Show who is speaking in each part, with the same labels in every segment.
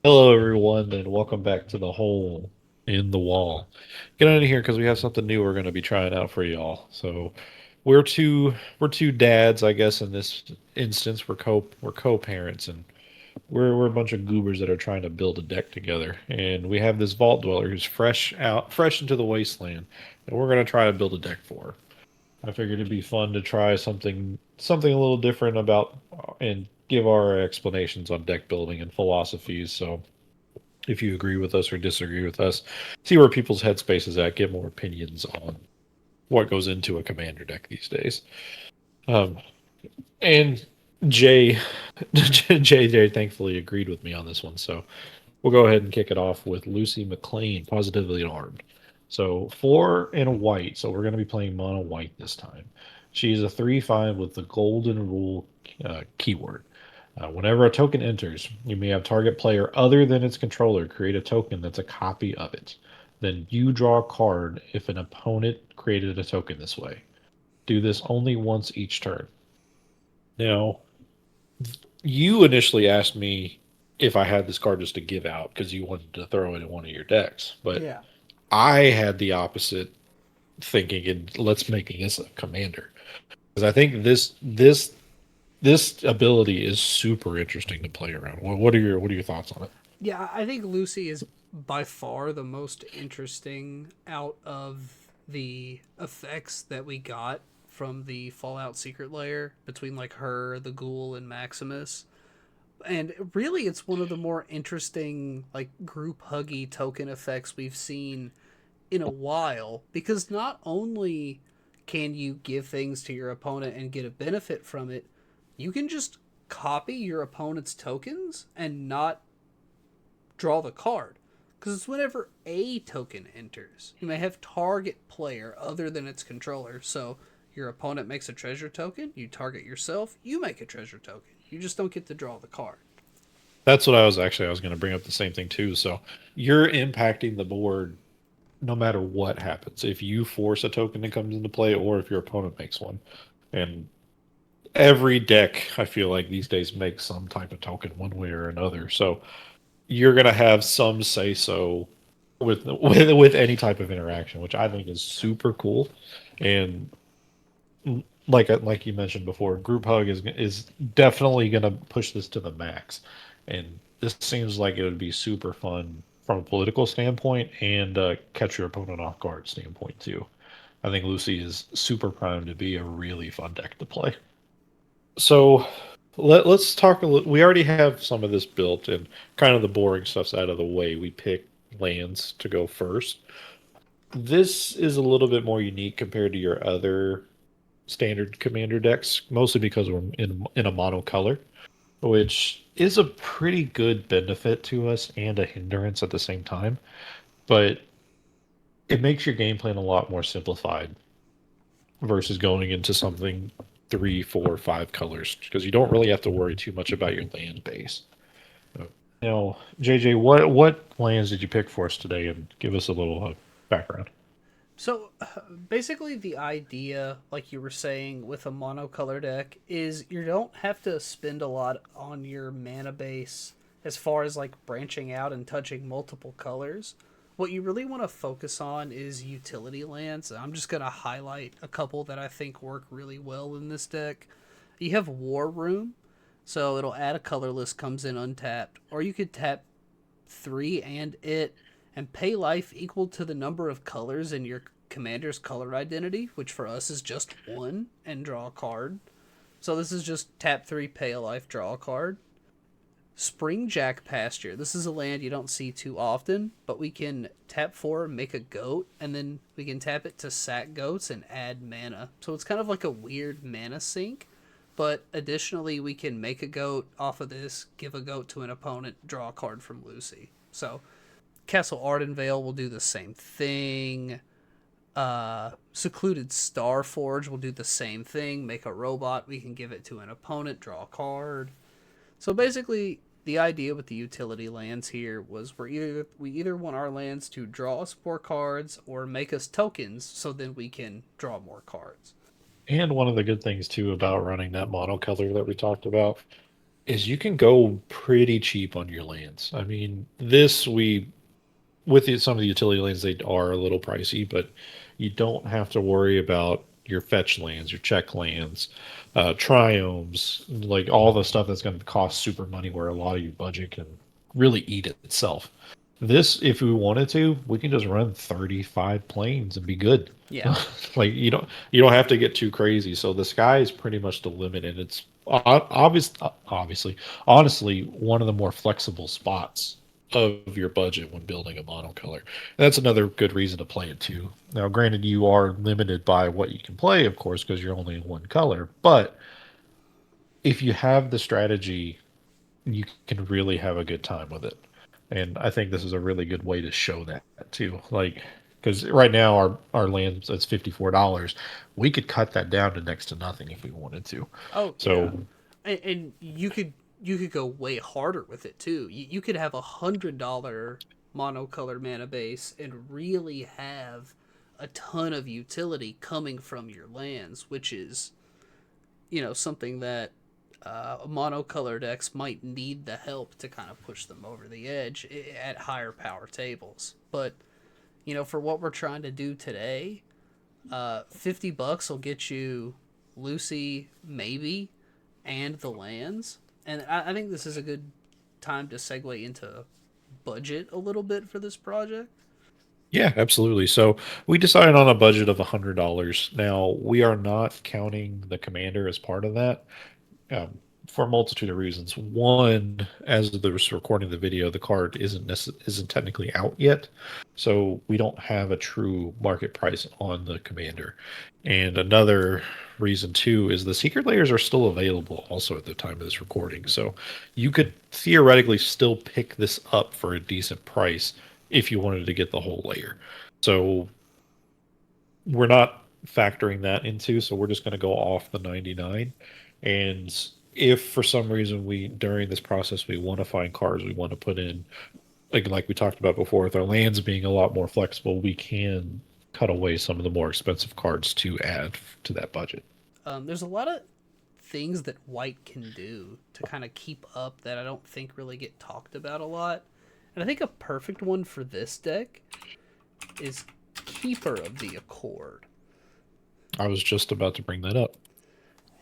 Speaker 1: Hello, everyone, and welcome back to the hole in the wall. Get out of here because we have something new we're going to be trying out for y'all. So, we're two dads, I guess. In this instance, we're co-parents, and we're a bunch of goobers that are trying to build a deck together. And we have this Vault Dweller who's fresh into the wasteland, and we're going to try to build a deck for her. I figured it'd be fun to try something a little different about and give our explanations on deck building and philosophies. So if you agree with us or disagree with us, see where people's headspace is at, get more opinions on what goes into a commander deck these days. Um, and Jay, JJ thankfully agreed with me on this one, so we'll go ahead and kick it off with Lucy McLean, positively armed. So four and a white, so we're going to be playing mono white this time. She's a 3/5 with the golden rule keyword. Whenever a token enters, you may have target player other than its controller create a token that's a copy of it. Then you draw a card if an opponent created a token this way. Do this only once each turn. Now, you initially asked me if I had this card just to give out because you wanted to throw it in one of your decks, but
Speaker 2: Yeah.
Speaker 1: I had the opposite thinking, and let's make this a commander because I think this ability is super interesting to play around. What are your thoughts on it?
Speaker 2: Yeah, I think Lucy is by far the most interesting out of the effects that we got from the Fallout secret layer between like her, the ghoul, and Maximus. And really it's one of the more interesting like group huggy token effects we've seen in a while because not only can you give things to your opponent and get a benefit from it, you can just copy your opponent's tokens and not draw the card. Because it's whenever a token enters. You may have target player other than its controller. So your opponent makes a treasure token, you target yourself, you make a treasure token. You just don't get to draw the card.
Speaker 1: That's what I was going to bring up the same thing too. So you're impacting the board no matter what happens. If you force a token that comes into play, or if your opponent makes one, and every deck I feel like these days makes some type of token one way or another. So you're going to have some say so with any type of interaction, which I think is super cool. And like you mentioned before, group hug is definitely going to push this to the max, and this seems like it would be super fun from a political standpoint and catch your opponent off guard standpoint too. I think Lucy is super primed to be a really fun deck to play. So let's talk a little. We already have some of this built, and kind of the boring stuff's out of the way. We pick lands to go first. This is a little bit more unique compared to your other standard commander decks, mostly because we're in a mono color, which is a pretty good benefit to us and a hindrance at the same time. But it makes your game plan a lot more simplified versus going into something three, four, five colors because you don't really have to worry too much about your land base. Now, JJ, what lands did you pick for us today, and give us a little background?
Speaker 2: So basically, the idea, like you were saying, with a monocolor deck is you don't have to spend a lot on your mana base as far as like branching out and touching multiple colors. What you really want to focus on is utility lands. I'm just going to highlight a couple that I think work really well in this deck. You have War Room, so it'll add a colorless, comes in untapped, or you could tap three and pay life equal to the number of colors in your commander's color identity, which for us is just one, and draw a card. So this is just tap three, pay a life, draw a card. Springjack Pasture. This is a land you don't see too often, but we can tap four, make a goat, and then we can tap it to sack goats and add mana. So it's kind of like a weird mana sink. But additionally, we can make a goat off of this, give a goat to an opponent, draw a card from Lucy. So Castle Ardenvale will do the same thing. Secluded Starforge will do the same thing. Make a robot, we can give it to an opponent, draw a card. So basically, the idea with the utility lands here was we either want our lands to draw us more cards or make us tokens, so then we can draw more cards.
Speaker 1: And one of the good things too about running that monocolor that we talked about, is you can go pretty cheap on your lands. I mean, some of the utility lands, they are a little pricey, but you don't have to worry about your fetch lands, your check lands, triomes, like all the stuff that's going to cost super money where a lot of your budget can really eat it itself. This, if we wanted to, we can just run 35 planes and be good.
Speaker 2: Yeah.
Speaker 1: Like you don't have to get too crazy. So the sky is pretty much the limit, and it's obviously, honestly, one of the more flexible spots of your budget when building a monocolor. That's another good reason to play it too. Now, granted, you are limited by what you can play, of course, because you're only in one color. But if you have the strategy, you can really have a good time with it. And I think this is a really good way to show that too. Like, because right now our land it's $54. We could cut that down to next to nothing if we wanted to.
Speaker 2: Oh yeah,
Speaker 1: So
Speaker 2: and you could go way harder with it too. You could have $100 monocolor mana base and really have a ton of utility coming from your lands, which is something that monocolor decks might need the help to kind of push them over the edge at higher power tables. But for what we're trying to do today, $50 will get you Lucy maybe and the lands. And I think this is a good time to segue into budget a little bit for this project.
Speaker 1: yeah, absolutely. So we decided on a budget of $100. Now we are not counting the commander as part of that. For a multitude of reasons. One, as of this recording the video, the card isn't technically out yet, so we don't have a true market price on the commander. And another reason too is the secret layers are still available also at the time of this recording, so you could theoretically still pick this up for a decent price if you wanted to get the whole layer. So we're not factoring that into, so we're just going to go off the 99. And if for some reason we during this process we want to find cards we want to put in, like we talked about before, with our lands being a lot more flexible, we can cut away some of the more expensive cards to add to that budget.
Speaker 2: There's a lot of things that white can do to kind of keep up that I don't think really get talked about a lot. And I think a perfect one for this deck is Keeper of the Accord.
Speaker 1: I was just about to bring that up.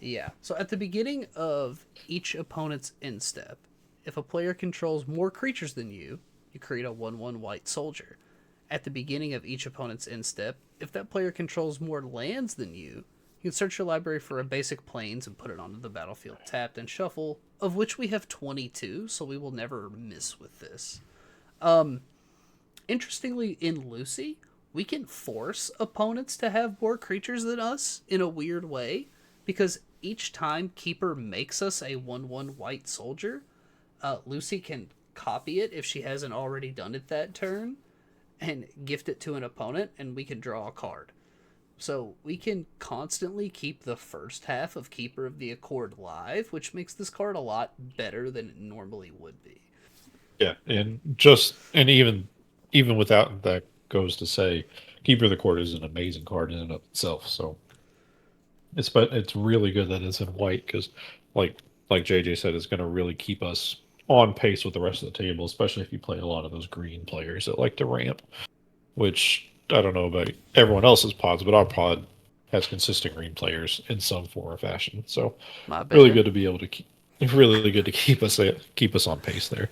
Speaker 2: Yeah. So at the beginning of each opponent's end step, if a player controls more creatures than you, you create a 1/1 white soldier. At the beginning of each opponent's end step, if that player controls more lands than you can search your library for a basic plains and put it onto the battlefield tapped and shuffle, of which we have 22, so we will never miss with this. Interestingly, in Lucy, we can force opponents to have more creatures than us in a weird way, because each time Keeper makes us a 1/1 white soldier, Lucy can copy it if she hasn't already done it that turn and gift it to an opponent, and we can draw a card. So we can constantly keep the first half of Keeper of the Accord live, which makes this card a lot better than it normally would be.
Speaker 1: Yeah, and even without that goes to say, Keeper of the Court is an amazing card in and of itself. So it's really good that it's in white because, like JJ said, it's going to really keep us on pace with the rest of the table, especially if you play a lot of those green players that like to ramp. Which I don't know about everyone else's pods, but our pod has consistent green players in some form or fashion. So
Speaker 2: My
Speaker 1: really
Speaker 2: bad.
Speaker 1: good to be able to keep. Really good to keep us on pace there.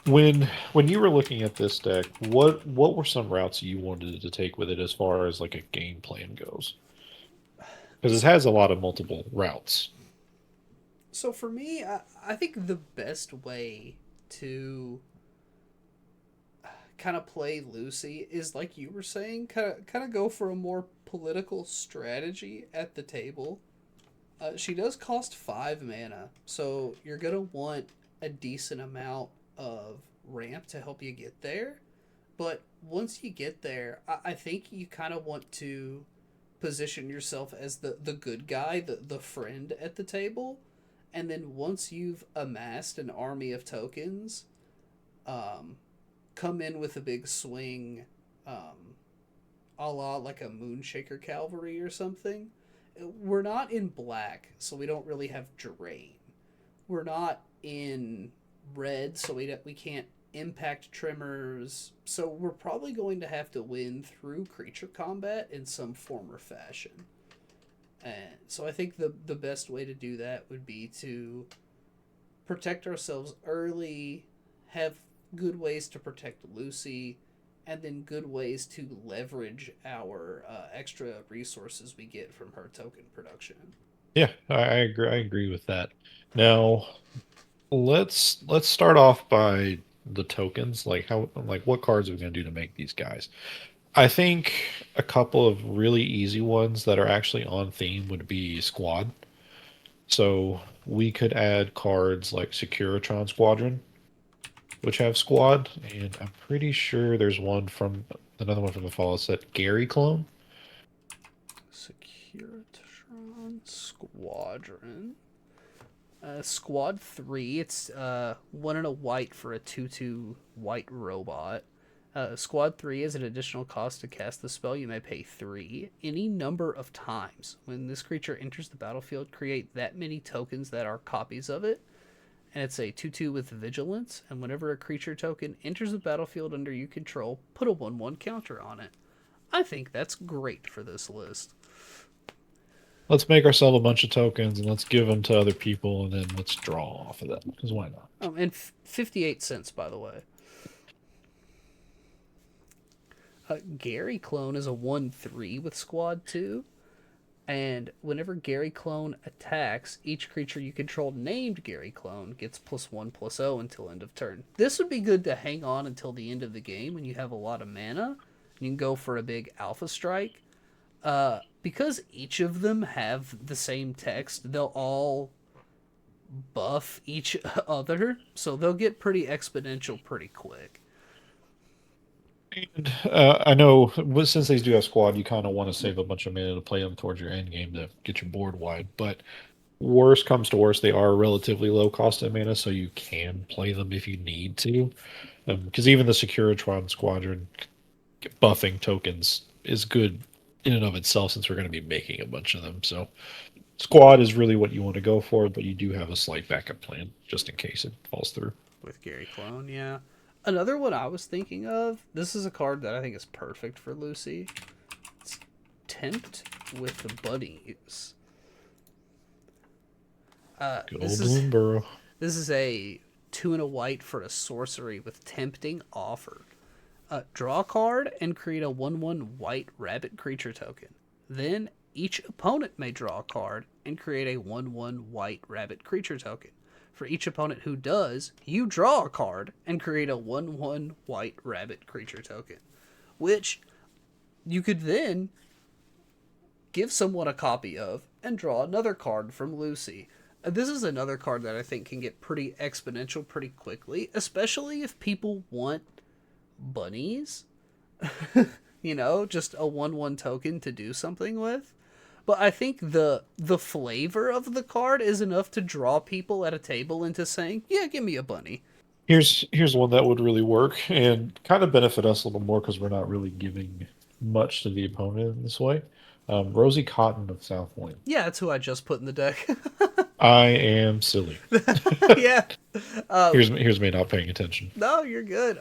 Speaker 1: When you were looking at this deck, what were some routes you wanted to take with it as far as like a game plan goes? Because it has a lot of multiple routes.
Speaker 2: So for me, I think the best way to kind of play Lucy is like you were saying, kind of go for a more political strategy at the table. She does cost 5 mana, so you're gonna want a decent amount of ramp to help you get there. But once you get there, I think you kind of want to position yourself as the good guy, the friend at the table. And then once you've amassed an army of tokens, um, come in with a big swing, a la like a Moonshaker Cavalry or something. We're not in black, so we don't really have Drain. we're not in red, so we can't impact trimmers. So we're probably going to have to win through creature combat in some form or fashion. And so I think the best way to do that would be to protect ourselves early, have good ways to protect Lucy, and then good ways to leverage our extra resources we get from her token production.
Speaker 1: Yeah, I agree. I agree with that. Now, let's start off by the tokens. Like what cards are we gonna do to make these guys? I think a couple of really easy ones that are actually on theme would be squad. So we could add cards like Securitron Squadron, which have squad, and I'm pretty sure there's one from another one from the Fallout set, Gary Clone.
Speaker 2: Securitron Squadron. Squad 3, it's 1 and a white for a 2/2 white robot. Squad 3 is an additional cost to cast the spell. You may pay 3 any number of times. When this creature enters the battlefield, create that many tokens that are copies of it. And it's a 2/2 with vigilance. And whenever a creature token enters the battlefield under you control, put a 1/1 counter on it. I think that's great for this list.
Speaker 1: Let's make ourselves a bunch of tokens and let's give them to other people and then let's draw off of that. Because why not?
Speaker 2: And 58 cents, by the way. Gary Clone is a 1/3 with Squad 2. And whenever Gary Clone attacks, each creature you control named Gary Clone gets +1/+0 until end of turn. This would be good to hang on until the end of the game when you have a lot of mana. You can go for a big alpha strike. Because each of them have the same text, they'll all buff each other, so they'll get pretty exponential pretty quick.
Speaker 1: And I know since these do have squad, you kind of want to save a bunch of mana to play them towards your end game to get your board wide. But worst comes to worst, they are relatively low cost in mana, so you can play them if you need to. Because even the Securitron Squadron buffing tokens is good in and of itself since we're going to be making a bunch of them. So squad is really what you want to go for, but you do have a slight backup plan just in case it falls through.
Speaker 2: With Gary Clone, yeah. Another one I was thinking of, this is a card that I think is perfect for Lucy. It's Tempt with the Bunnies.
Speaker 1: Good old Bloomburrow.
Speaker 2: This is a 2 and a white for a sorcery with Tempting Offer. Draw a card and create a 1/1 white rabbit creature token. Then each opponent may draw a card and create a 1/1 white rabbit creature token. For each opponent who does, you draw a card and create a 1/1 white rabbit creature token. Which you could then give someone a copy of and draw another card from Lucy. This is another card that I think can get pretty exponential pretty quickly, especially if people want bunnies. Just a 1/1 token to do something with. But I think the flavor of the card is enough to draw people at a table into saying, "Yeah, give me a bunny."
Speaker 1: Here's one that would really work and kind of benefit us a little more because we're not really giving much to the opponent in this way. Rosie Cotton of South Point.
Speaker 2: Yeah, that's who I just put in the deck.
Speaker 1: I am silly.
Speaker 2: Yeah.
Speaker 1: Here's me not paying attention.
Speaker 2: No, you're good.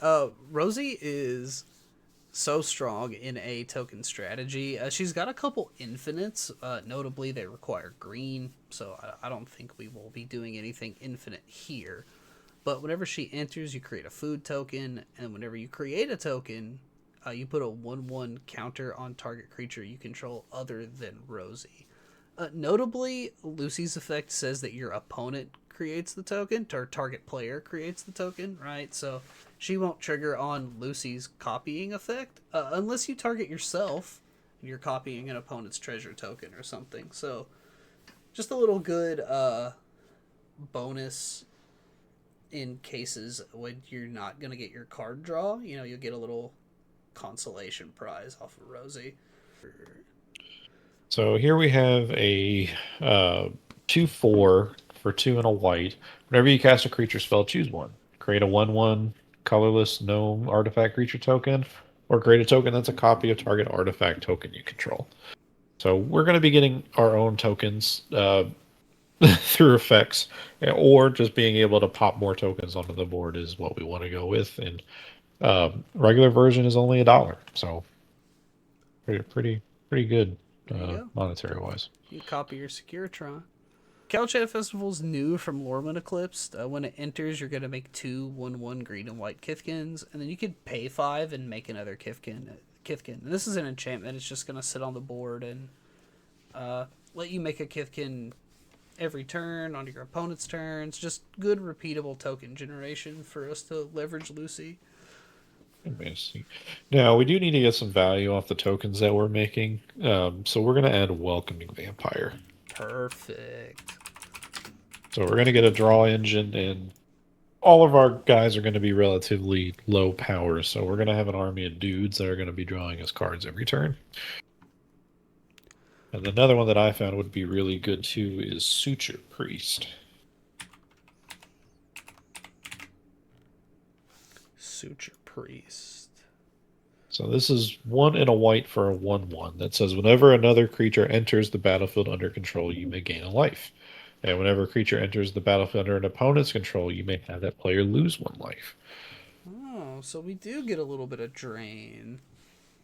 Speaker 2: Rosie is so strong in a token strategy. She's got a couple infinites. Notably, they require green, so I don't think we will be doing anything infinite here. But whenever she enters, you create a food token, and whenever you create a token, you put a 1/1 counter on target creature you control other than Rosie. Notably, Lucy's effect says that your opponent creates the token, or target player creates the token, right? So she won't trigger on Lucy's copying effect unless you target yourself and you're copying an opponent's treasure token or something. So just a little good bonus in cases when you're not going to get your card draw. You'll get a little consolation prize off of Rosie.
Speaker 1: So here we have a 2/4 for 2 and a white. Whenever you cast a creature spell, choose one. Create a 1/1 colorless gnome artifact creature token, or create a token that's a copy of target artifact token you control. So we're going to be getting our own tokens. through effects, or just being able to pop more tokens onto the board is what we want to go with. And regular version is only $1, so pretty good
Speaker 2: There you go.
Speaker 1: monetary wise.
Speaker 2: You copy your Securitron. Calchat Festival's new from Lorman Eclipsed. When it enters, you're going to make two 1/1 green and white Kithkins, and then you could pay 5 and make another Kithkin. And this is an enchantment. It's just going to sit on the board and let you make a Kithkin every turn on your opponent's turns. Just good, repeatable token generation for us to leverage Lucy.
Speaker 1: Amazing. Now we do need to get some value off the tokens that we're making. So we're going to add a welcoming vampire.
Speaker 2: Perfect.
Speaker 1: So we're going to get a draw engine, and all of our guys are going to be relatively low power. So we're going to have an army of dudes that are going to be drawing us cards every turn. And another one that I found would be really good too is Suture Priest.
Speaker 2: Suture Priest.
Speaker 1: So this is 1 and a white for a 1/1 that says whenever another creature enters the battlefield under control, you may gain a life. And whenever a creature enters the battlefield under an opponent's control, you may have that player lose 1 life.
Speaker 2: Oh, so we do get a little bit of drain.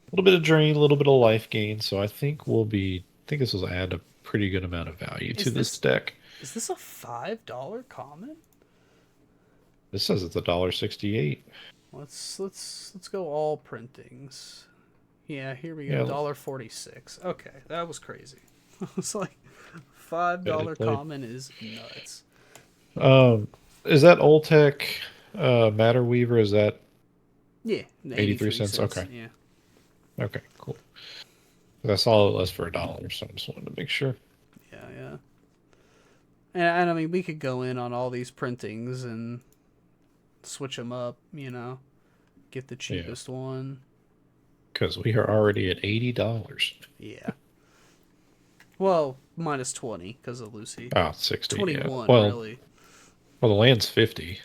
Speaker 1: A little bit of drain, a little bit of life gain. So I think I think this will add a pretty good amount of value to this deck.
Speaker 2: Is this a $5 common?
Speaker 1: This says it's $1.68.
Speaker 2: Let's go all printings. Yeah, here we go.
Speaker 1: Yeah.
Speaker 2: $1.46. Okay, that was crazy. It's like $5 common is nuts.
Speaker 1: Is that Old Tech Matter Weaver? Is that
Speaker 2: Yeah,
Speaker 1: 83 cents? Okay.
Speaker 2: Yeah.
Speaker 1: Okay, cool. I saw it less for $1, so I just wanted to make sure.
Speaker 2: Yeah. And I mean, we could go in on all these printings and switch them up, get the cheapest one.
Speaker 1: Because we are already at $80.
Speaker 2: Yeah. Well, minus 20 because of Lucy.
Speaker 1: Oh, 60.
Speaker 2: 21,
Speaker 1: yeah. Well,
Speaker 2: really.
Speaker 1: Well, the land's 50.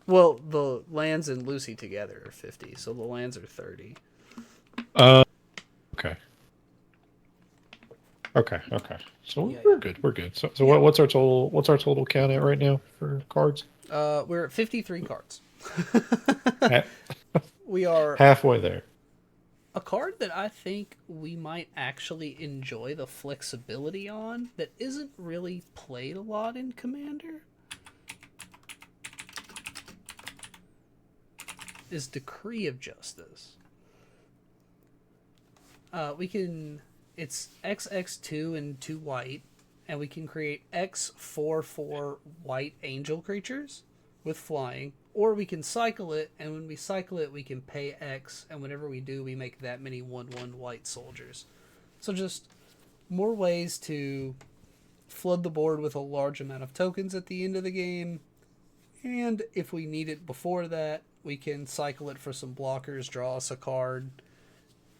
Speaker 2: Well, the lands and Lucy together are 50, so the lands are 30.
Speaker 1: Okay. Okay. So
Speaker 2: Yeah,
Speaker 1: we're good. We're good. So
Speaker 2: yeah.
Speaker 1: what's our total count at right now for cards?
Speaker 2: We're at 53 cards.
Speaker 1: Ha-
Speaker 2: We are
Speaker 1: halfway there.
Speaker 2: a card that I think we might actually enjoy the flexibility on that isn't really played a lot in Commander is Decree of Justice. It's XX2 and 2 white, and we can create X4/4 white angel creatures with flying, or we can cycle it, and when we cycle it, we can pay X, and whenever we do, we make that many 1/1 white soldiers. So just more ways to flood the board with a large amount of tokens at the end of the game, and if we need it before that, we can cycle it for some blockers, draw us a card,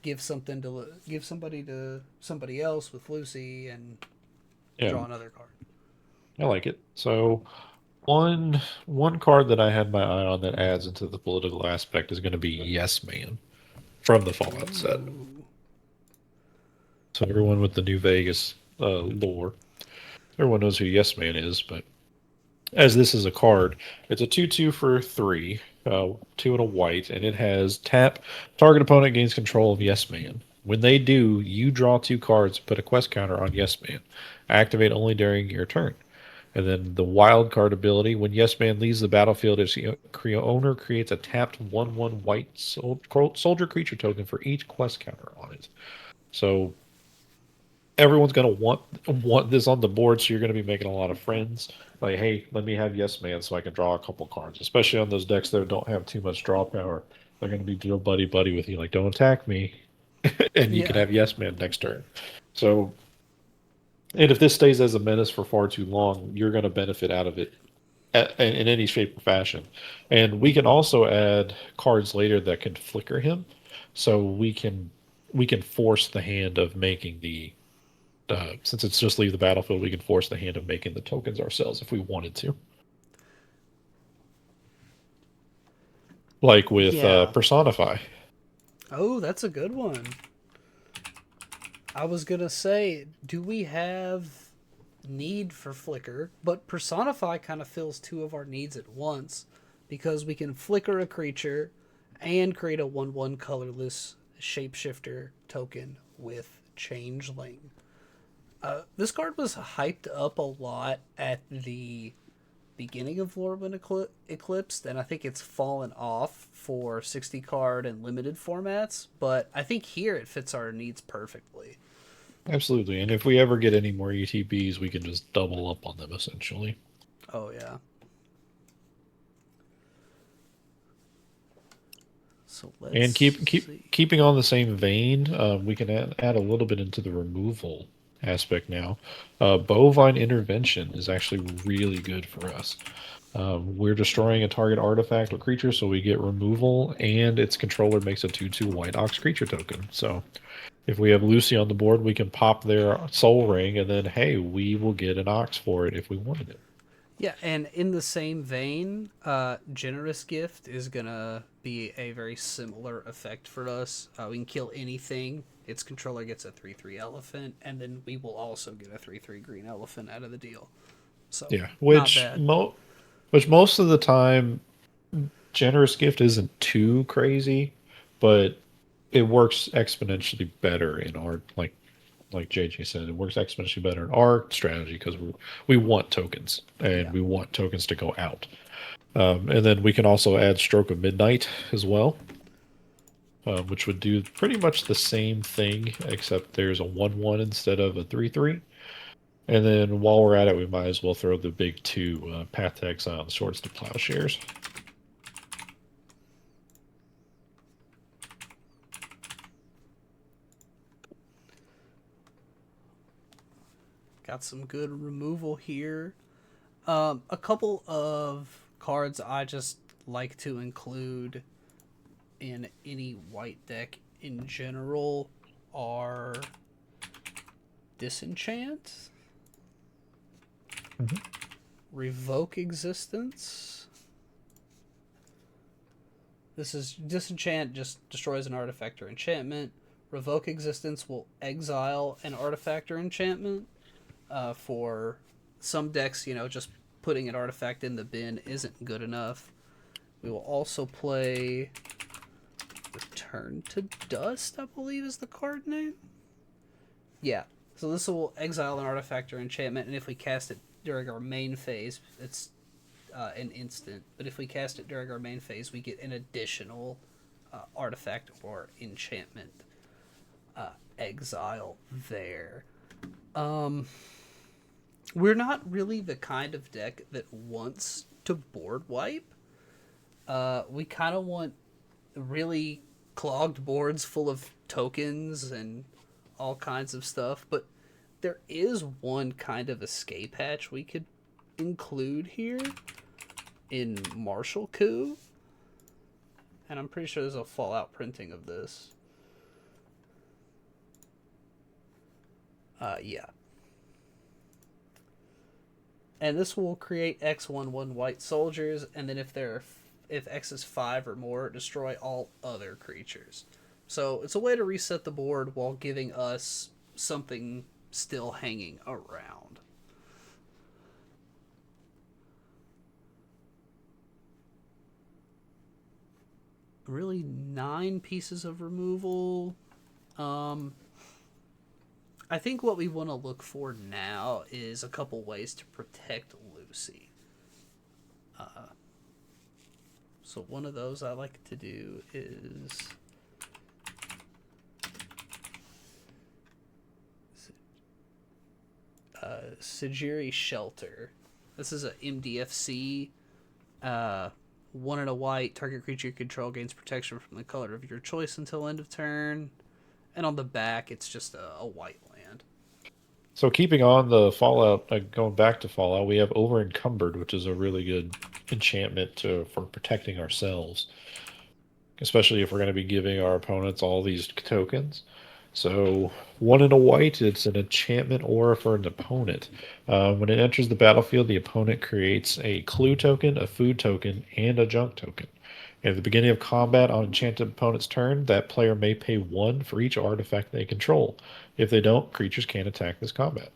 Speaker 2: give somebody to somebody else with Lucy, and draw another card.
Speaker 1: I like it. So one card that I had my eye on that adds into the political aspect is going to be Yes Man from the Fallout set. So everyone with the New Vegas lore, everyone knows who Yes Man is, but as this is a card, it's a 2/2 for 3, 2 and a white, and it has tap. Target opponent gains control of Yes Man. When they do, you draw 2 cards, put a quest counter on Yes Man. Activate only during your turn. And then the wild card ability, when Yes Man leaves the battlefield, its owner creates a tapped 1/1 white soldier creature token for each quest counter on it. So everyone's going to want this on the board, so you're going to be making a lot of friends. Like, hey, let me have Yes Man so I can draw a couple cards, especially on those decks that don't have too much draw power. They're going to be deal buddy with you, like, don't attack me, and you can have Yes Man next turn. So, and if this stays as a menace for far too long, you're going to benefit out of it in any shape or fashion. And we can also add cards later that can flicker him, so we can force the hand of making the since it's just leave the battlefield, we can force the hand of making the tokens ourselves if we wanted to. Like with Personify.
Speaker 2: Oh, that's a good one. I was going to say, do we have need for flicker, but personify kind of fills two of our needs at once because we can flicker a creature and create a 1/1 colorless shapeshifter token with changeling. This card was hyped up a lot at the beginning of Lorwyn Eclipse, and I think it's fallen off for 60 card and limited formats, but I think here it fits our needs perfectly.
Speaker 1: Absolutely. And if we ever get any more ETBs, we can just double up on them essentially.
Speaker 2: Oh, yeah. So let's
Speaker 1: And
Speaker 2: see.
Speaker 1: keeping on the same vein, we can add a little bit into the removal aspect now. Bovine intervention is actually really good for us. We're destroying a target artifact or creature, so we get removal, and its controller makes a 2/2 White Ox creature token. So if we have Lucy on the board, we can pop their Soul Ring, and then hey, we will get an Ox for it if we wanted it.
Speaker 2: Yeah, and in the same vein, Generous Gift is gonna be a very similar effect for us. We can kill anything. Its controller gets a 3/3 elephant, and then we will also get a 3/3 green elephant out of the deal. So,
Speaker 1: Yeah,
Speaker 2: not bad.
Speaker 1: which most of the time, Generous Gift isn't too crazy, but it works exponentially better in our like JJ said, it works exponentially better in our strategy because we want tokens and
Speaker 2: Yeah.
Speaker 1: we want tokens to go out. And then we can also add Stroke of Midnight as well, which would do pretty much the same thing, except there's a 1/1 instead of a 3/3. And then while we're at it, we might as well throw the big two Path to Exile and Swords to Plowshares.
Speaker 2: Got some good removal here. A couple of cards I just like to include in any white deck in general are Disenchant,
Speaker 1: Mhm.
Speaker 2: Revoke Existence. This is Disenchant just destroys an artifact or enchantment. Revoke Existence will exile an artifact or enchantment. For some decks, just putting an artifact in the bin isn't good enough. We will also play Return to Dust, I believe is the card name. Yeah. So this will exile an artifact or enchantment, and if we cast it during our main phase, it's an instant. But if we cast it during our main phase, we get an additional artifact or enchantment exile there. We're not really the kind of deck that wants to board wipe. We kind of want really clogged boards full of tokens and all kinds of stuff, but there is one kind of escape hatch we could include here in Martial Coup, and I'm pretty sure there's a Fallout printing of this. Yeah. And this will create X1/1 white soldiers, and then if X is 5 or more, destroy all other creatures. So it's a way to reset the board while giving us something still hanging around. Really, 9 pieces of removal. I think what we want to look for now is a couple ways to protect Lucy. So one of those I like to do is Sajiri Shelter. This is a MDFC. 1 and a white. Target creature you control gains protection from the color of your choice until end of turn. And on the back, it's just a white land.
Speaker 1: So keeping on the Fallout, going back to Fallout, we have Over Encumbered, which is a really good enchantment for protecting ourselves, especially if we're going to be giving our opponents all these tokens. So 1 and a white, it's an enchantment aura for an opponent. When it enters the battlefield, the opponent creates a clue token, a food token, and a junk token. At the beginning of combat on enchanted opponent's turn, that player may pay 1 for each artifact they control. If they don't, creatures can't attack this combat.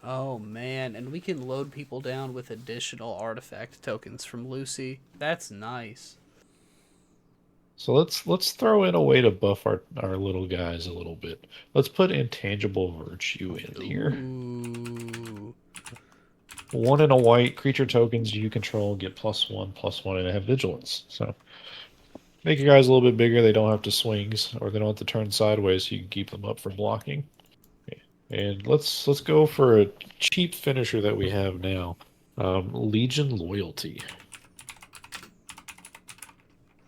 Speaker 2: Oh man, and we can load people down with additional artifact tokens from Lucy. That's nice.
Speaker 1: So let's throw in a way to buff our little guys a little bit. Let's put intangible virtue in here.
Speaker 2: Ooh.
Speaker 1: 1 and a white creature tokens you control get +1/+1 and have vigilance. So make your guys a little bit bigger. They don't have to swings or they don't have to turn sideways, so you can keep them up for blocking. Okay. And let's go for a cheap finisher that we have now. Legion Loyalty.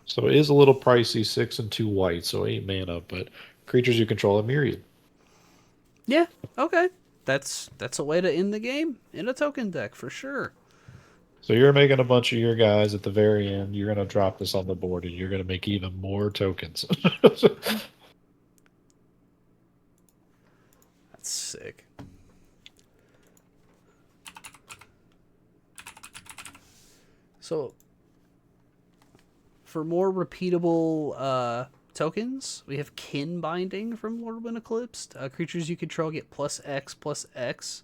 Speaker 1: So it is a little pricey, 6 and 2 white, so 8 mana, but creatures you control a myriad.
Speaker 2: Yeah, okay. That's a way to end the game in a token deck for sure.
Speaker 1: So you're making a bunch of your guys at the very end. You're going to drop this on the board, and you're going to make even more tokens.
Speaker 2: That's sick. So for more repeatable tokens, we have Kin Binding from Lord Wind Eclipsed. Creatures you control get +X/+X,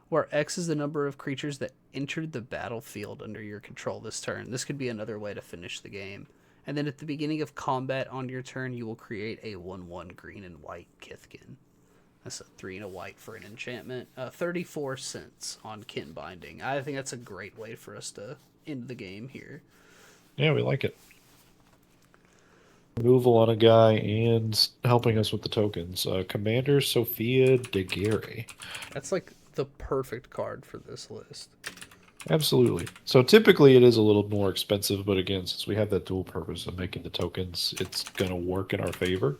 Speaker 2: where X is the number of creatures that entered the battlefield under your control this turn. This could be another way to finish the game. And then at the beginning of combat on your turn, you will create a 1/1 green and white Kithkin. That's a 3 and a white for an enchantment. 34 cents on Kin Binding. I think that's a great way for us to end the game here.
Speaker 1: Yeah, we like it. Removal on a guy and helping us with the tokens. Commander Sophia de Guerre.
Speaker 2: That's like the perfect card for this list.
Speaker 1: Absolutely. So typically it is a little more expensive, but again, since we have that dual purpose of making the tokens, it's going to work in our favor.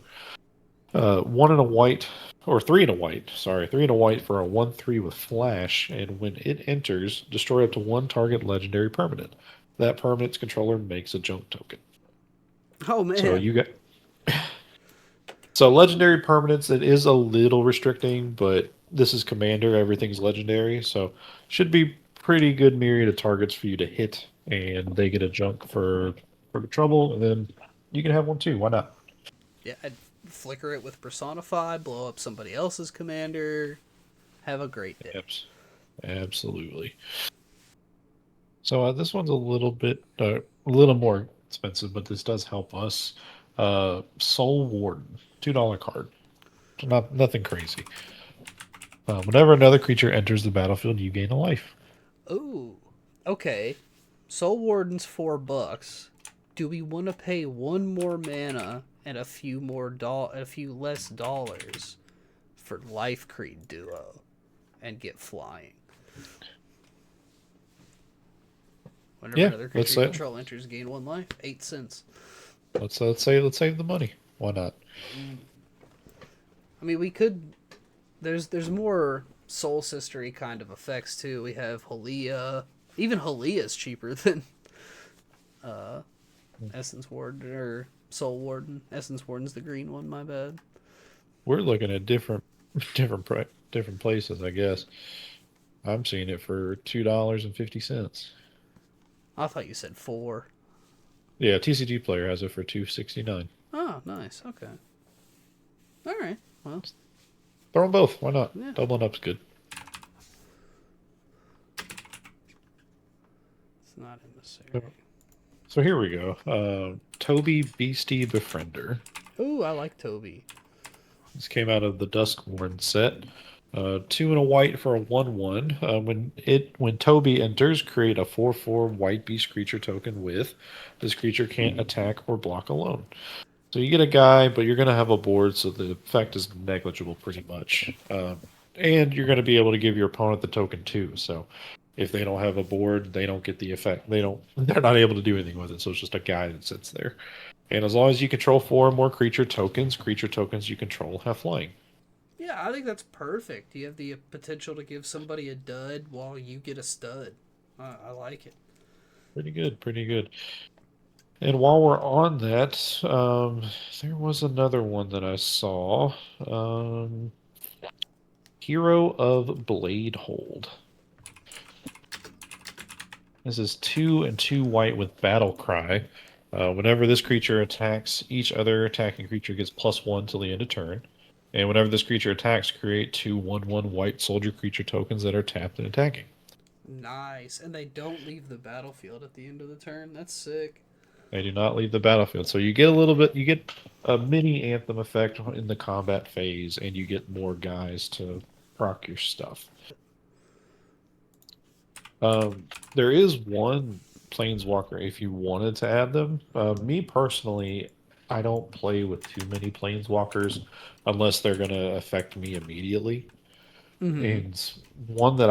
Speaker 1: 1 and a white, or 3 and a white, sorry, 3 and a white for a 1/3 with flash, and when it enters, destroy up to 1 target legendary permanent. That permanent's controller makes a junk token.
Speaker 2: Oh man.
Speaker 1: So you got so legendary permanents, it is a little restricting, but this is commander, everything's legendary, so should be pretty good myriad of targets for you to hit, and they get a junk for the trouble, and then you can have one too. Why not?
Speaker 2: Yeah, I'd flicker it with Personify, blow up somebody else's commander. Have a great day.
Speaker 1: Absolutely. So this one's a little bit, a little more expensive, but this does help us. Soul Warden, $2 card. Nothing crazy. Whenever another creature enters the battlefield, you gain a life.
Speaker 2: Ooh, okay. Soul Warden's $4. Do we want to pay 1 more mana and a few less dollars for Life Creed Duo and get flying? Whenever another creature you control enters, gain 1 life. 8 cents.
Speaker 1: Let's save the money. Why not?
Speaker 2: I mean, we could. There's more Soul Sistery kind of effects too. We have Halia. Even Halia's cheaper than Essence Warden or Soul Warden. Essence Warden's the green one. My bad.
Speaker 1: We're looking at different places, I guess. I'm seeing it for $2.50.
Speaker 2: I thought you said 4.
Speaker 1: Yeah, TCG Player has it for $2.69.
Speaker 2: Oh, nice. Okay. All right. Well,
Speaker 1: throw them both. Why not?
Speaker 2: Yeah.
Speaker 1: Doubling up's good.
Speaker 2: It's not in the series.
Speaker 1: So here we go. Toby Beastie Befriender.
Speaker 2: Ooh, I like Toby.
Speaker 1: This came out of the Duskmourn set. 2 and a white for a 1/1. When Toby enters, create a 4/4 white beast creature token with this creature can't attack or block alone. So you get a guy, but you're going to have a board, so the effect is negligible pretty much. And you're going to be able to give your opponent the token too. So if they don't have a board, they don't get the effect. They're not able to do anything with it. So it's just a guy that sits there. And as long as you control 4 or more creature tokens you control have flying.
Speaker 2: Yeah, I think that's perfect. You have the potential to give somebody a dud while you get a stud. I like it.
Speaker 1: Pretty good. And while we're on that, there was another one that I saw. Hero of Blade Hold. This is 2 and 2 white with Battle Cry. Whenever this creature attacks, each other attacking creature gets +1 till the end of turn. And whenever this creature attacks, create 2/1/1 white soldier creature tokens that are tapped and attacking.
Speaker 2: Nice. And they don't leave the battlefield at the end of the turn. That's sick.
Speaker 1: They do not leave the battlefield. So you get a little bit, you get a mini Anthem effect in the combat phase, and you get more guys to proc your stuff. There is one Planeswalker if you wanted to add them. Me personally, I don't play with too many Planeswalkers unless they're going to affect me immediately.
Speaker 2: Mm-hmm.
Speaker 1: And one that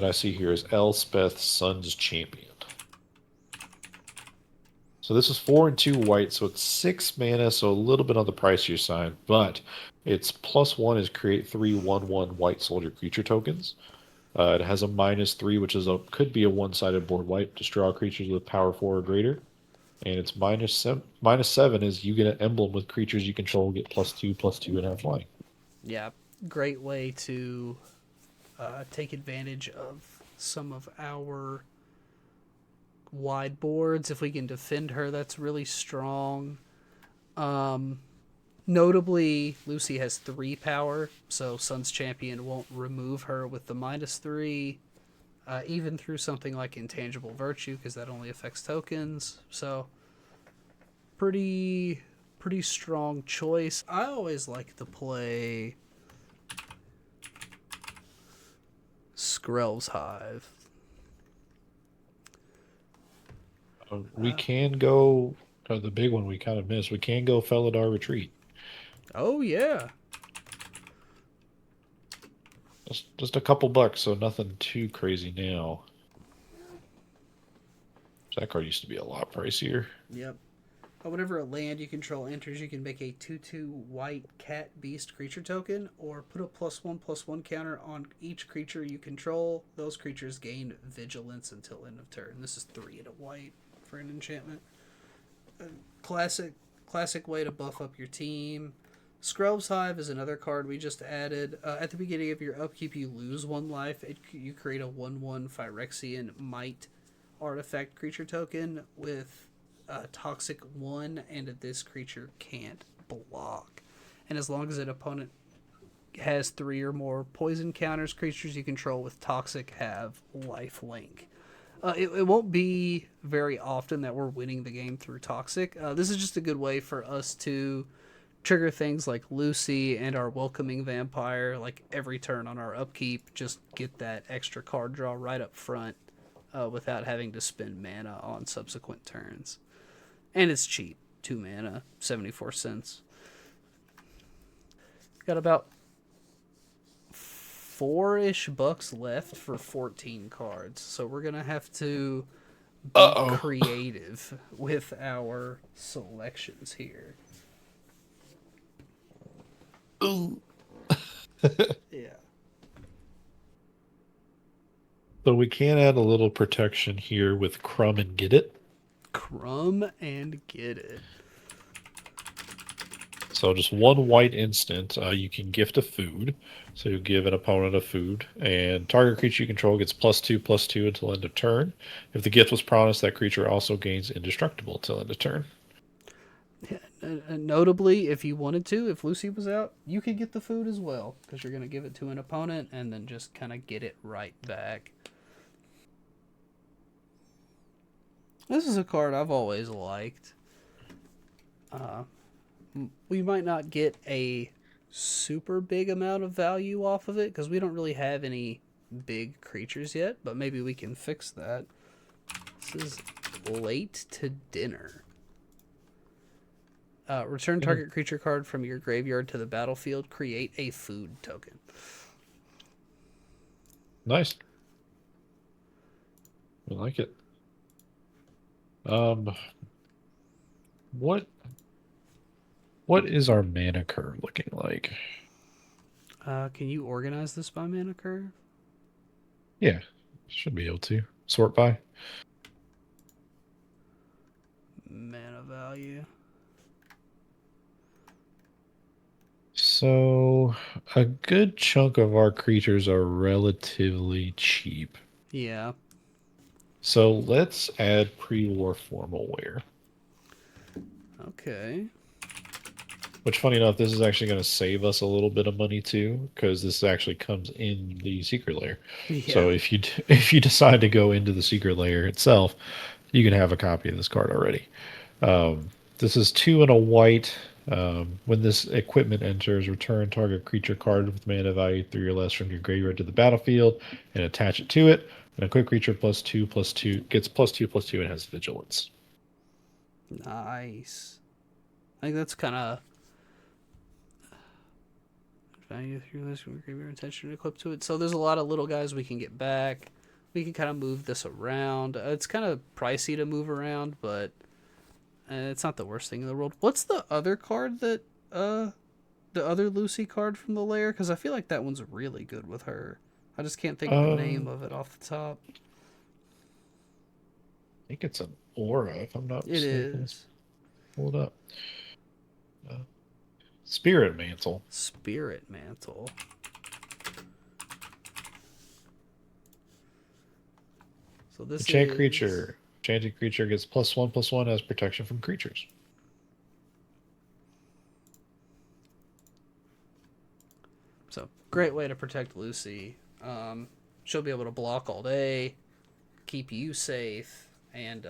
Speaker 1: I see here is Elspeth Sun's Champion. So this is 4 and 2 white, so it's 6 mana, so a little bit on the pricier side, but its +1 is create 3/1/1 white soldier creature tokens. It has a -3, which could be a one-sided board wipe. Destroy all creatures with power 4 or greater. And its -7 is you get an emblem with creatures you control get +2/+2 and have flying.
Speaker 2: Yeah. Great way to take advantage of some of our wide boards. If we can defend her, that's really strong. Notably, Lucy has 3 power, so Sun's Champion won't remove her with the -3, even through something like Intangible Virtue, because that only affects tokens. So, pretty strong choice. I always like to play Skrell's Hive.
Speaker 1: We can go, the big one we kind of missed, we can go Felidar Retreat.
Speaker 2: Oh yeah.
Speaker 1: Just a couple bucks, so nothing too crazy now. That card used to be a lot pricier.
Speaker 2: Yep. Whenever a land you control enters, you can make a 2/2 white cat beast creature token, or put a +1/+1 counter on each creature you control. Those creatures gain vigilance until end of turn. This is 3 and a white for an enchantment. Classic way to buff up your team. Scrub's Hive is another card we just added. At the beginning of your upkeep, you lose 1 life. You create a 1/1 Phyrexian Might artifact creature token with Toxic 1, and this creature can't block. And as long as an opponent has 3 or more poison counters, creatures you control with Toxic have lifelink. It won't be very often that we're winning the game through Toxic. This is just a good way for us to trigger things like Lucy and our Welcoming Vampire, like every turn on our upkeep, just get that extra card draw right up front without having to spend mana on subsequent turns. And it's cheap. 2 mana, 74 cents. Got about 4-ish bucks left for 14 cards. So we're going to have to be creative with our selections here.
Speaker 1: Ooh.
Speaker 2: Yeah.
Speaker 1: So we can add a little protection here with Crumb and Get It.
Speaker 2: Crumb and Get It.
Speaker 1: So just 1 white instant, you can gift a food. So you give an opponent a food, and target creature you control gets +2/+2 until end of turn. If the gift was promised, that creature also gains indestructible until end of turn.
Speaker 2: Notably, if you wanted to, if Lucy was out, you could get the food as well, because you're going to give it to an opponent and then just kind of get it right back. This is a card I've always liked. We might not get a super big amount of value off of it because we don't really have any big creatures yet, but maybe we can fix that. This is Late to Dinner. Return target creature card from your graveyard to the battlefield. Create a food token.
Speaker 1: Nice. I like it. What is our mana curve looking like?
Speaker 2: Can you organize this by mana curve?
Speaker 1: Yeah, should be able to. Sort by.
Speaker 2: Mana value.
Speaker 1: So, a good chunk of our creatures are relatively cheap.
Speaker 2: Yeah.
Speaker 1: So, let's add pre-war formal wear.
Speaker 2: Okay.
Speaker 1: Which, funny enough, this is actually going to save us a little bit of money too, because this actually comes in the secret layer.
Speaker 2: Yeah.
Speaker 1: So if you decide to go into the secret layer itself, you can have a copy of this card already. This is 2 and a white. When this equipment enters, return target creature card with mana value 3 or less from your graveyard to the battlefield and attach it to it. And a quick creature +2/+2 gets +2/+2 and has vigilance.
Speaker 2: Nice. I think that's kind of value through this. We give your intention to clip to it. So there's a lot of little guys we can get back. We can kind of move this around. It's kind of pricey to move around, but it's not the worst thing in the world. What's the other card that the other Lucy card from the lair? Because I feel like that one's really good with her. I just can't think of the name of it off the top.
Speaker 1: I think it's an aura, if I'm not
Speaker 2: It
Speaker 1: mistaken.
Speaker 2: is.
Speaker 1: Pull it up. Spirit Mantle.
Speaker 2: Spirit Mantle. So this
Speaker 1: Enchant
Speaker 2: is...
Speaker 1: creature. Enchanted creature gets +1/+1 as protection from creatures.
Speaker 2: So, great way to protect Lucy. She'll be able to block all day, keep you safe, and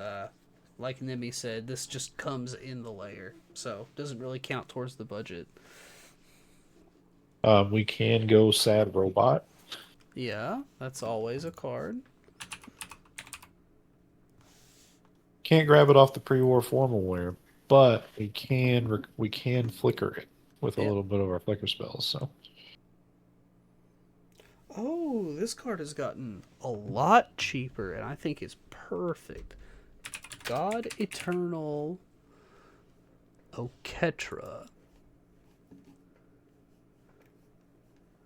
Speaker 2: like Nemy said, this just comes in the layer, so doesn't really count towards the budget.
Speaker 1: We can go Sad Robot.
Speaker 2: Yeah, that's always a card.
Speaker 1: Can't grab it off the pre-war formalware, but we can flicker it with a
Speaker 2: Yeah.
Speaker 1: little bit of our flicker spells. So
Speaker 2: Oh, this card has gotten a lot cheaper, and I think is perfect. God Eternal Oketra.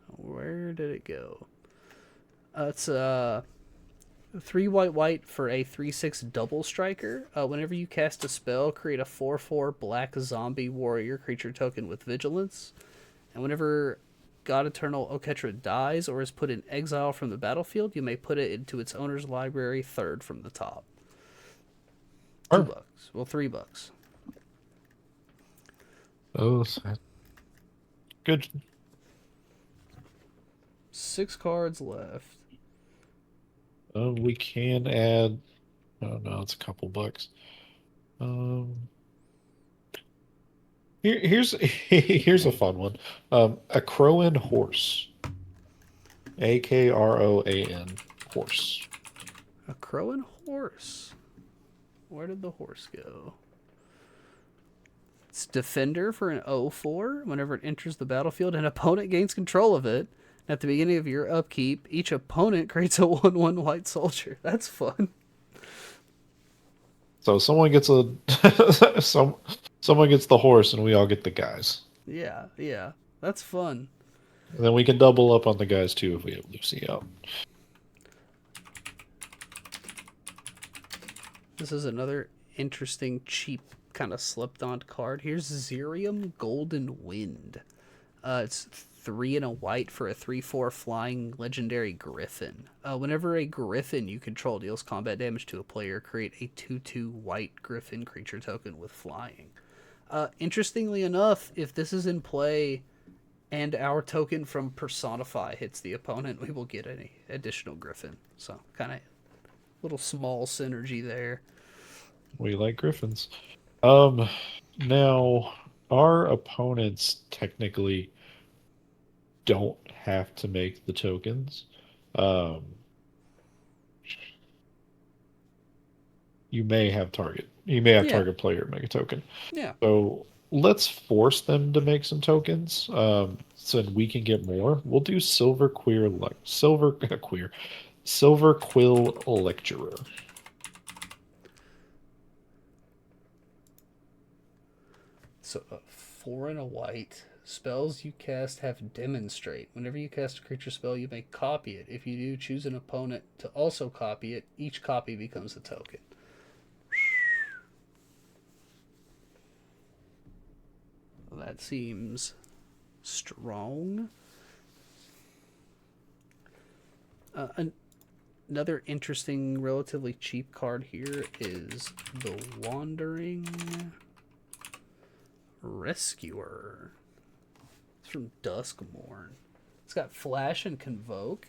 Speaker 2: Where did it go? It's 3 white for a 3/6 double striker. Whenever you cast a spell, create a 4/4 black zombie warrior creature token with vigilance. And whenever God Eternal Oketra dies or is put in exile from the battlefield, you may put it into its owner's library, third from the top. $2. Well, $3.
Speaker 1: oh, sad. Good.
Speaker 2: 6 cards left.
Speaker 1: We can add. Oh no, it's a couple bucks. Here's here's a fun one. A Crowan horse. Akroan horse.
Speaker 2: A crow and horse. Where did the horse go? It's defender for an 0/4. Whenever it enters the battlefield, an opponent gains control of it. At the beginning of your upkeep, each opponent creates a 1/1 white soldier. That's fun.
Speaker 1: So someone gets a someone gets the horse, and we all get the guys.
Speaker 2: Yeah, yeah. That's fun.
Speaker 1: And then we can double up on the guys too if we have Lucy out.
Speaker 2: This is another interesting, cheap, kind of slept on card. Here's Zerium Golden Wind. It's 3 and a white for a 3/4 flying legendary griffin. Whenever a griffin you control deals combat damage to a player, create a 2/2 white griffin creature token with flying. Interestingly enough, if this is in play and our token from Personify hits the opponent, we will get an additional griffin. So kind of little small synergy there.
Speaker 1: We like griffins. Now our opponents technically don't have to make the tokens. You may have target. You may have
Speaker 2: Yeah.
Speaker 1: target player make a token.
Speaker 2: Yeah.
Speaker 1: So let's force them to make some tokens, so we can get more. We'll do silver quill lecturer.
Speaker 2: So 4 and a white. Spells you cast have demonstrate. Whenever you cast a creature spell, you may copy it. If you do, choose an opponent to also copy it. Each copy becomes a token. That seems strong. Another interesting, relatively cheap card here is the Wandering Rescuer. It's from Duskmorn. It's got Flash and Convoke.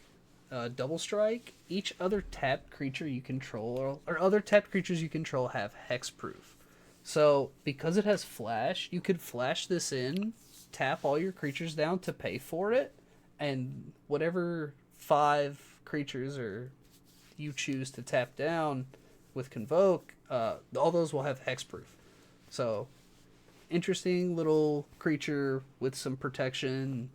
Speaker 2: Double Strike. Each other tapped creature you control, or other tapped creatures you control, have hexproof. So, because it has Flash, you could flash this in, tap all your creatures down to pay for it, and whatever 5 creatures or you choose to tap down with Convoke, all those will have hexproof. So, interesting little creature with some protection.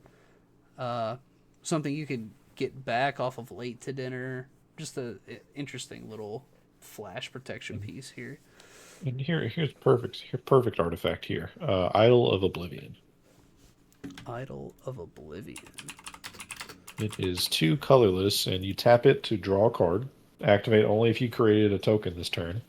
Speaker 2: Something you could get back off of late to dinner. Just a interesting little flash protection piece here.
Speaker 1: And here's perfect artifact here. Idol of Oblivion.
Speaker 2: Idol of Oblivion.
Speaker 1: It is 2 colorless, and you tap it to draw a card. Activate only if you created a token this turn.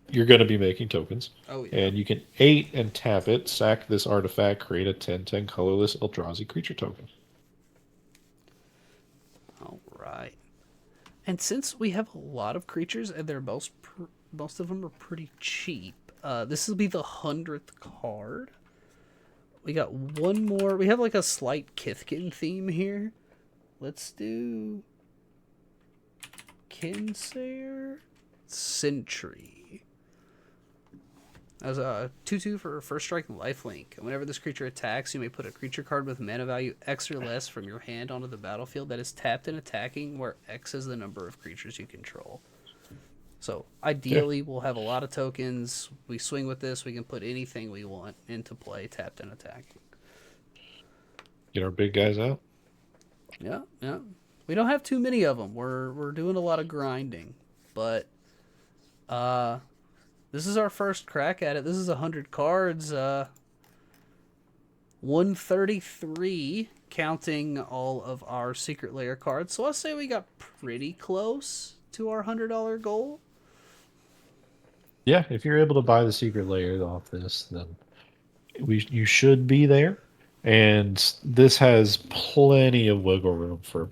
Speaker 1: You're going to be making tokens.
Speaker 2: Oh yeah.
Speaker 1: And you can 8 and tap it, sack this artifact, create a 10/10 colorless Eldrazi creature token.
Speaker 2: All right. And since we have a lot of creatures and they're most of them are pretty cheap, this will be the 100th card. We got one more. We have like a slight Kithkin theme here. Let's do Kinsair Sentry. As a 2/2 for first strike and lifelink. And whenever this creature attacks, you may put a creature card with mana value X or less from your hand onto the battlefield that is tapped and attacking, where X is the number of creatures you control. So ideally, we'll have a lot of tokens. We swing with this, we can put anything we want into play, tapped and attacking.
Speaker 1: Get our big guys out.
Speaker 2: Yeah, yeah. We don't have too many of them. We're doing a lot of grinding, but this is our first crack at it. This is 100 cards. 133 counting all of our secret layer cards. So I'll say we got pretty close to our $100 goal.
Speaker 1: Yeah, if you're able to buy the secret layers off this, then you should be there. And this has plenty of wiggle room for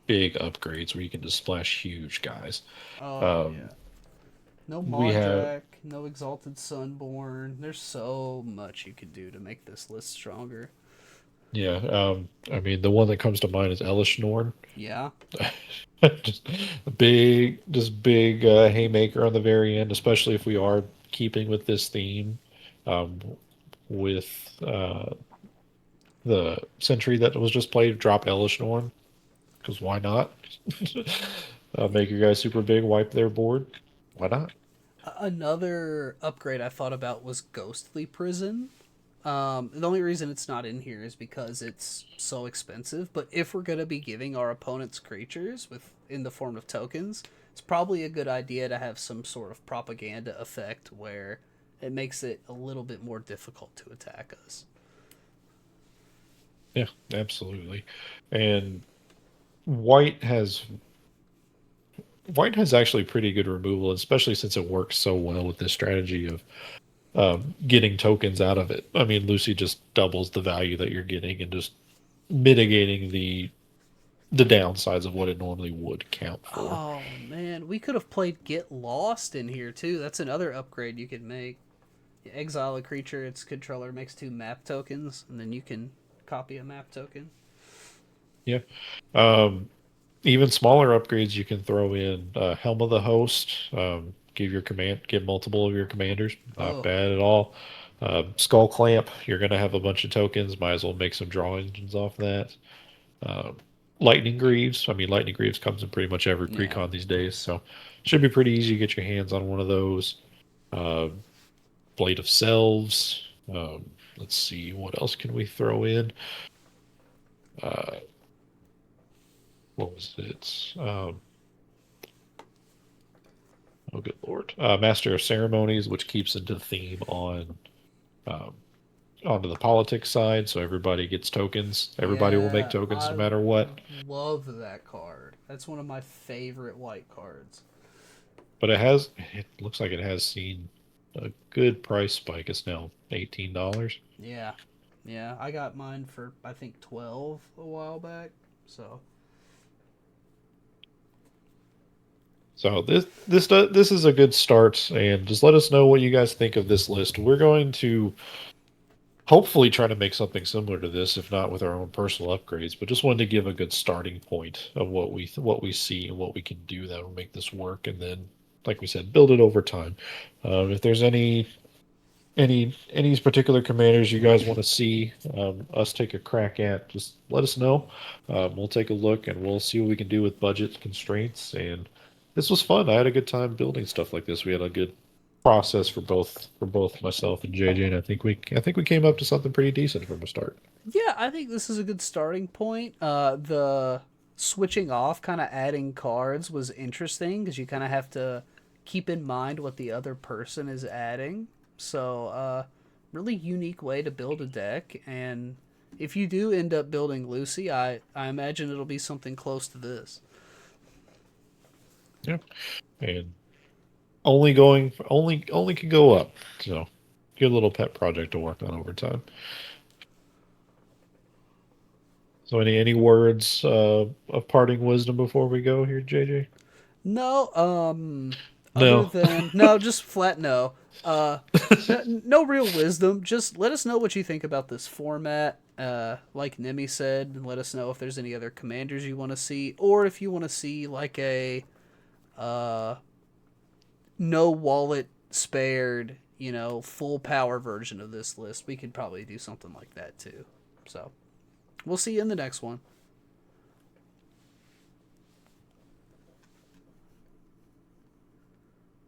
Speaker 1: big upgrades where you can just splash huge guys.
Speaker 2: Oh, yeah. No
Speaker 1: we have-
Speaker 2: Mondrak, no Exalted Sunborn. There's so much you could do to make this list stronger.
Speaker 1: Yeah, I mean, the one that comes to mind is Elishnorn.
Speaker 2: Yeah.
Speaker 1: just big haymaker on the very end, especially if we are keeping with this theme, with the Sentry that was just played, drop Elishnorn, because why not? Make your guys super big, wipe their board. Why not?
Speaker 2: Another upgrade I thought about was Ghostly Prison. The only reason it's not in here is because it's so expensive. But if we're going to be giving our opponents creatures in the form of tokens, it's probably a good idea to have some sort of propaganda effect where it makes it a little bit more difficult to attack us.
Speaker 1: Yeah, absolutely. And white has actually pretty good removal, especially since it works so well with this strategy of getting tokens out of it. I mean, Lucy just doubles the value that you're getting and just mitigating the downsides of what it normally would count for.
Speaker 2: Oh man, we could have played Get Lost in here too. That's another upgrade you could make. You exile a creature, its controller makes 2 map tokens, and then you can copy a map token.
Speaker 1: Yeah. Even smaller upgrades you can throw in. Helm of the Host. Give multiple of your commanders. Not bad at all. Skull Clamp. You're going to have a bunch of tokens. Might as well make some draw engines off that. Lightning Greaves. I mean, Lightning Greaves comes in pretty much every precon these days, so should be pretty easy to get your hands on one of those. Blade of Selves. Let's see, what else can we throw in? What was it? Oh, good lord. Master of Ceremonies, which keeps into theme onto the politics side, so everybody gets tokens. Everybody will make tokens no matter what.
Speaker 2: Love that card. That's one of my favorite white cards.
Speaker 1: But it looks like it has seen a good price spike. It's now $18.
Speaker 2: Yeah. Yeah, I got mine for I think 12 a while back.
Speaker 1: So this is a good start, and just let us know what you guys think of this list. We're going to hopefully try to make something similar to this, if not with our own personal upgrades. But just wanted to give a good starting point of what we see and what we can do that will make this work, and then, like we said, build it over time. If there's any particular commanders you guys want to see us take a crack at, just let us know. We'll take a look and we'll see what we can do with budget constraints. And this was fun. I had a good time building stuff like this. We had a good process for both myself and JJ, and I think we came up to something pretty decent from the start.
Speaker 2: Yeah, I think this is a good starting point. The switching off, kind of adding cards, was interesting because you kind of have to keep in mind what the other person is adding. So, really unique way to build a deck. And if you do end up building Lucy, I imagine it'll be something close to this.
Speaker 1: Yeah, and only can go up. So, good little pet project to work on over time. So, any words of parting wisdom before we go here, JJ?
Speaker 2: No, other
Speaker 1: No.
Speaker 2: than no, just flat no. No real wisdom. Just let us know what you think about this format. Like Nemy said, and let us know if there's any other commanders you want to see, or if you want to see like a uh, no wallet spared, full power version of this list. We could probably do something like that too. So we'll see you in the next one.